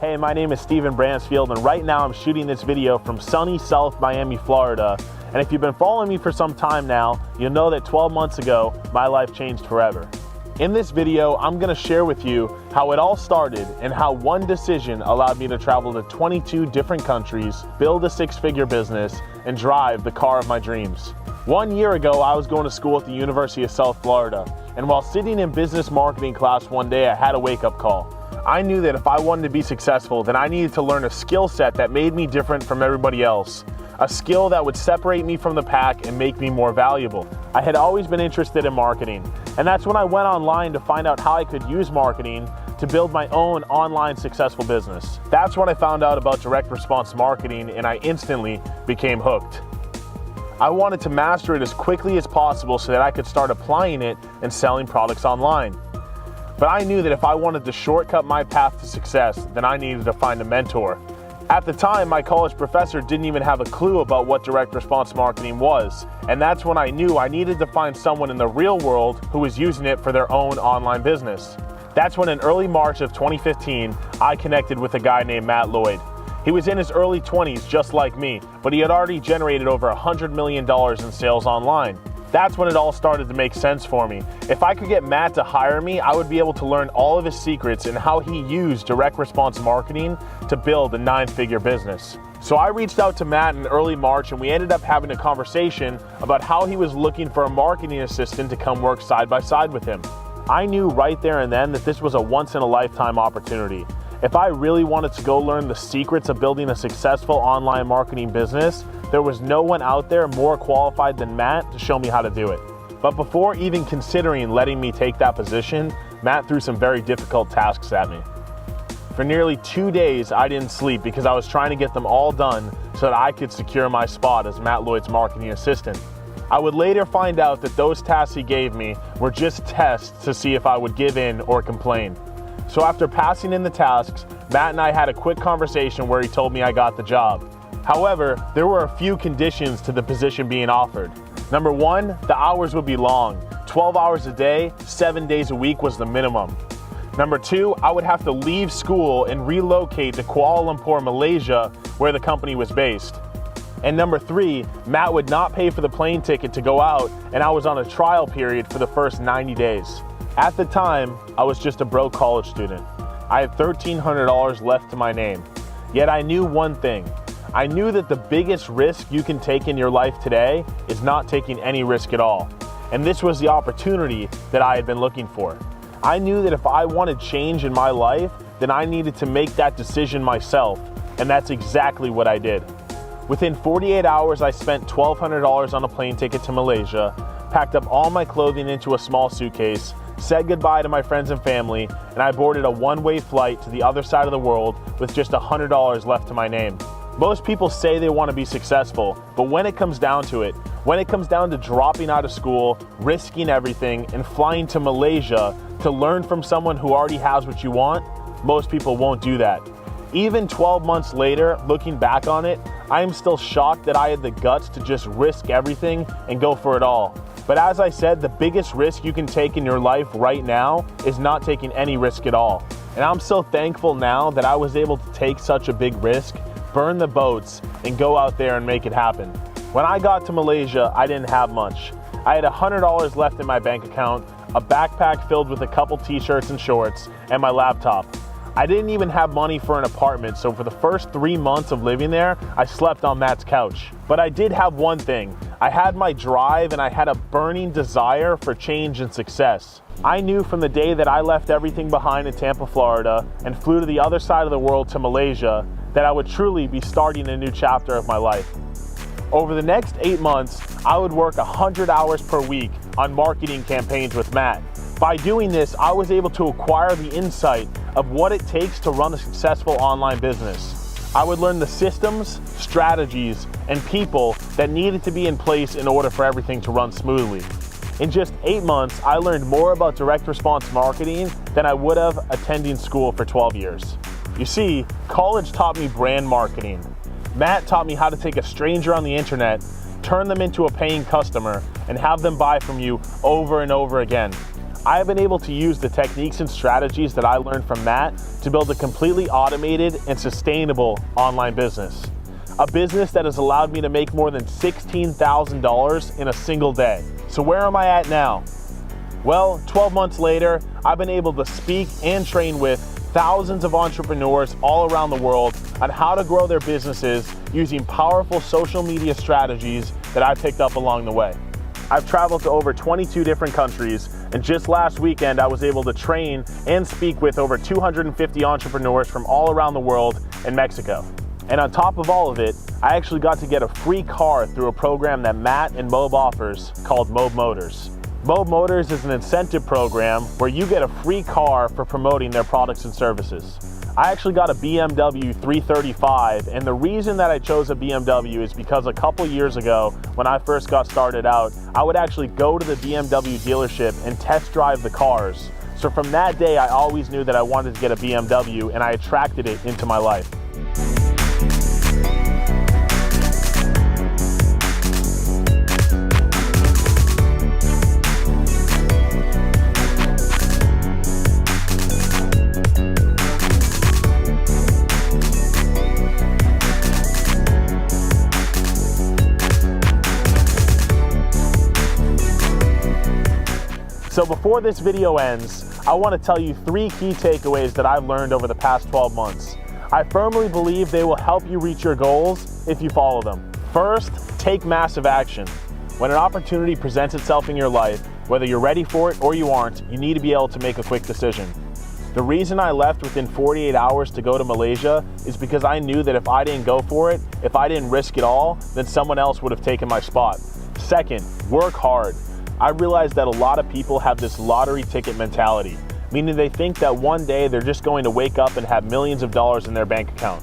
Hey, my name is Steven Bransfield, and right now I'm shooting this video from sunny South Miami, Florida. And if you've been following me for some time now, you'll know that 12 months ago, my life changed forever. In this video, I'm gonna share with you how it all started and how one decision allowed me to travel to 22 different countries, build a six-figure business, and drive the car of my dreams. 1 year ago, I was going to school at the University of South Florida, and while sitting in business marketing class one day, I had a wake-up call. I knew that if I wanted to be successful, then I needed to learn a skill set that made me different from everybody else. A skill that would separate me from the pack and make me more valuable. I had always been interested in marketing, and that's when I went online to find out how I could use marketing to build my own online successful business. That's when I found out about direct response marketing, and I instantly became hooked. I wanted to master it as quickly as possible so that I could start applying it and selling products online. But I knew that if I wanted to shortcut my path to success, then I needed to find a mentor. At the time, my college professor didn't even have a clue about what direct response marketing was. And that's when I knew I needed to find someone in the real world who was using it for their own online business. That's when in early March of 2015, I connected with a guy named Matt Lloyd. He was in his early 20s just like me, but he had already generated over $100 million in sales online. That's when it all started to make sense for me. If I could get Matt to hire me, I would be able to learn all of his secrets and how he used direct response marketing to build a 9-figure business. So I reached out to Matt in early March, and we ended up having a conversation about how he was looking for a marketing assistant to come work side by side with him. I knew right there and then that this was a once-in-a-lifetime opportunity. If I really wanted to go learn the secrets of building a successful online marketing business, there was no one out there more qualified than Matt to show me how to do it. But before even considering letting me take that position, Matt threw some very difficult tasks at me. For nearly 2 days, I didn't sleep because I was trying to get them all done so that I could secure my spot as Matt Lloyd's marketing assistant. I would later find out that those tasks he gave me were just tests to see if I would give in or complain. So after passing in the tasks, Matt and I had a quick conversation where he told me I got the job. However, there were a few conditions to the position being offered. Number one, the hours would be long. 12 hours a day, 7 days a week was the minimum. Number two, I would have to leave school and relocate to Kuala Lumpur, Malaysia, where the company was based. And number three, Matt would not pay for the plane ticket to go out, and I was on a trial period for the first 90 days. At the time, I was just a broke college student. I had $1,300 left to my name. Yet I knew one thing. I knew that the biggest risk you can take in your life today is not taking any risk at all. And this was the opportunity that I had been looking for. I knew that if I wanted change in my life, then I needed to make that decision myself. And that's exactly what I did. Within 48 hours, I spent $1,200 on a plane ticket to Malaysia, packed up all my clothing into a small suitcase, said goodbye to my friends and family, and I boarded a one-way flight to the other side of the world with just $100 left to my name. Most people say they want to be successful, but when it comes down to it, when it comes down to dropping out of school, risking everything, and flying to Malaysia to learn from someone who already has what you want, most people won't do that. Even 12 months later, looking back on it, I am still shocked that I had the guts to just risk everything and go for it all. But as I said, the biggest risk you can take in your life right now is not taking any risk at all. And I'm so thankful now that I was able to take such a big risk, burn the boats, and go out there and make it happen. When I got to Malaysia, I didn't have much. I had $100 left in my bank account, a backpack filled with a couple t-shirts and shorts, and my laptop. I didn't even have money for an apartment, so for the first 3 months of living there, I slept on Matt's couch. But I did have one thing. I had my drive and I had a burning desire for change and success. I knew from the day that I left everything behind in Tampa, Florida, and flew to the other side of the world to Malaysia, that I would truly be starting a new chapter of my life. Over the next 8 months, I would work 100 hours per week on marketing campaigns with Matt. By doing this, I was able to acquire the insight of what it takes to run a successful online business. I would learn the systems, strategies, and people that needed to be in place in order for everything to run smoothly. In just 8 months, I learned more about direct response marketing than I would have attending school for 12 years. You see, college taught me brand marketing. Matt taught me how to take a stranger on the internet, turn them into a paying customer, and have them buy from you over and over again. I have been able to use the techniques and strategies that I learned from Matt to build a completely automated and sustainable online business. A business that has allowed me to make more than $16,000 in a single day. So where am I at now? Well, 12 months later, I've been able to speak and train with thousands of entrepreneurs all around the world on how to grow their businesses using powerful social media strategies that I picked up along the way. I've traveled to over 22 different countries, and just last weekend I was able to train and speak with over 250 entrepreneurs from all around the world in Mexico. And on top of all of it, I actually got to get a free car through a program that Matt and Mob offers called Mob Motors. Mob Motors is an incentive program where you get a free car for promoting their products and services. I actually got a BMW 335, and the reason that I chose a BMW is because a couple years ago, when I first got started out, I would actually go to the BMW dealership and test drive the cars. So from that day, I always knew that I wanted to get a BMW, and I attracted it into my life. So before this video ends, I want to tell you 3 key takeaways that I've learned over the past 12 months. I firmly believe they will help you reach your goals if you follow them. First, take massive action. When an opportunity presents itself in your life, whether you're ready for it or you aren't, you need to be able to make a quick decision. The reason I left within 48 hours to go to Malaysia is because I knew that if I didn't go for it, if I didn't risk it all, then someone else would have taken my spot. Second, work hard. I realized that a lot of people have this lottery ticket mentality, meaning they think that one day they're just going to wake up and have millions of dollars in their bank account.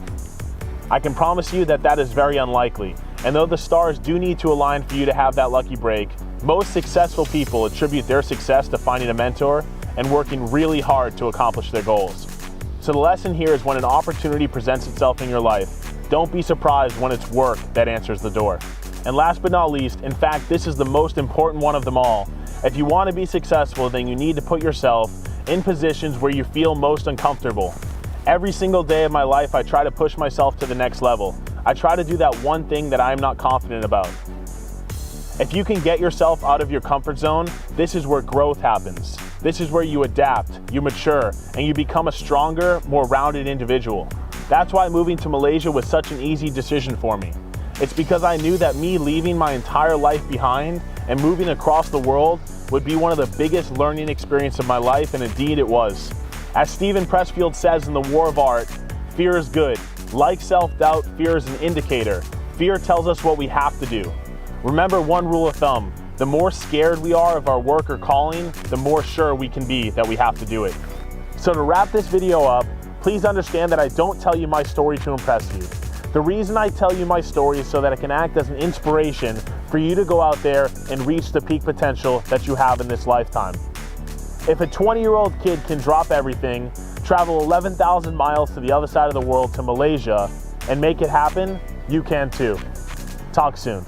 I can promise you that that is very unlikely, and though the stars do need to align for you to have that lucky break, most successful people attribute their success to finding a mentor and working really hard to accomplish their goals. So the lesson here is when an opportunity presents itself in your life, don't be surprised when it's work that answers the door. And last but not least, in fact, this is the most important one of them all. If you want to be successful, then you need to put yourself in positions where you feel most uncomfortable. Every single day of my life, I try to push myself to the next level. I try to do that one thing that I'm not confident about. If you can get yourself out of your comfort zone, this is where growth happens. This is where you adapt, you mature, and you become a stronger, more rounded individual. That's why moving to Malaysia was such an easy decision for me. It's because I knew that me leaving my entire life behind and moving across the world would be one of the biggest learning experiences of my life, and indeed it was. As Steven Bransfield says in The War of Art, fear is good. Like self-doubt, fear is an indicator. Fear tells us what we have to do. Remember one rule of thumb, the more scared we are of our work or calling, the more sure we can be that we have to do it. So to wrap this video up, please understand that I don't tell you my story to impress you. The reason I tell you my story is so that it can act as an inspiration for you to go out there and reach the peak potential that you have in this lifetime. If a 20-year-old kid can drop everything, travel 11,000 miles to the other side of the world to Malaysia, and make it happen, you can too. Talk soon.